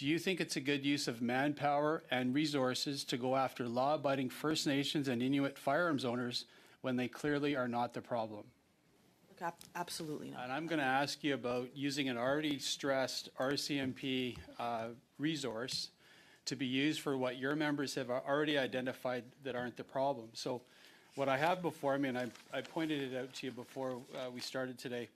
Do you think it's a good use of manpower and resources to go after law-abiding First Nations and Inuit firearms owners when they clearly are not the problem? Absolutely not. And I'm going to ask you about using an already stressed RCMP resource to be used for what your members have already identified that aren't the problem. So what I have before me, and I pointed it out to you before we started today,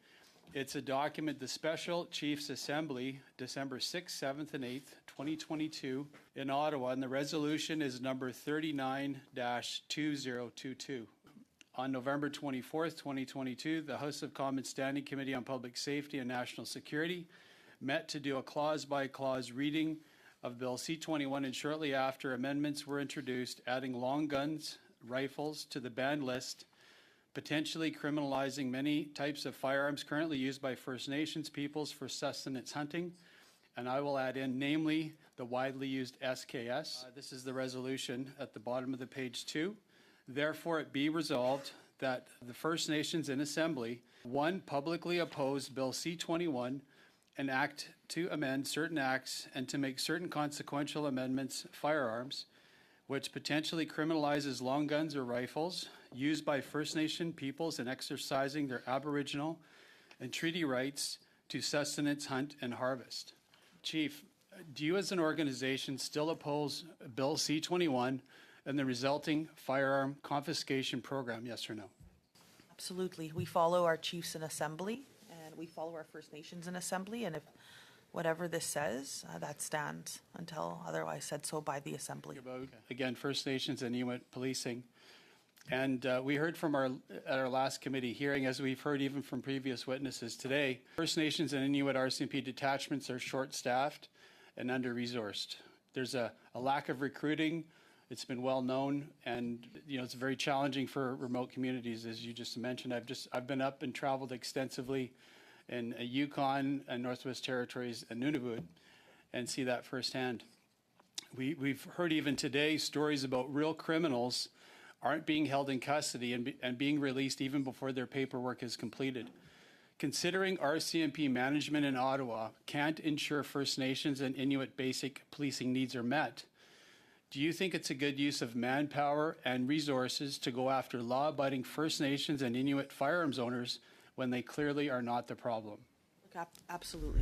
it's a document, the Special Chiefs Assembly, December 6th, 7th, and 8th, 2022 in Ottawa, and the resolution is number 39-2022. On November 24th, 2022, the House of Commons Standing Committee on Public Safety and National Security met to do a clause-by-clause reading of Bill C-21, and shortly after, amendments were introduced adding long guns, rifles to the banned list, potentially criminalizing many types of firearms currently used by First Nations peoples for sustenance hunting, and I will add in, namely, the widely used SKS. This is the resolution at the bottom of the page 2. Therefore, it be resolved that the First Nations in Assembly, 1, publicly oppose Bill C-21, an act to amend certain acts and to make certain consequential amendments, firearms, which potentially criminalizes long guns or rifles used by First Nation peoples in exercising their Aboriginal and treaty rights to sustenance, hunt, and harvest. Chief, do you as an organization still oppose Bill C-21 and the resulting firearm confiscation program, yes or no? Absolutely. We follow our chiefs in assembly and we follow our First Nations in assembly, and if whatever this says, that stands until otherwise said so by the assembly. About, again, First Nations and Inuit policing. And we heard from at our last committee hearing, as we've heard even from previous witnesses today, First Nations and Inuit RCMP detachments are short-staffed and under-resourced. There's a lack of recruiting. It's been well known, and it's very challenging for remote communities, as you just mentioned. I've been up and traveled extensively in Yukon and Northwest Territories and Nunavut, and see that firsthand. We've heard even today stories about real criminals aren't being held in custody and being released even before their paperwork is completed. Considering RCMP management in Ottawa can't ensure First Nations and Inuit basic policing needs are met, do you think it's a good use of manpower and resources to go after law-abiding First Nations and Inuit firearms owners when they clearly are not the problem? Absolutely.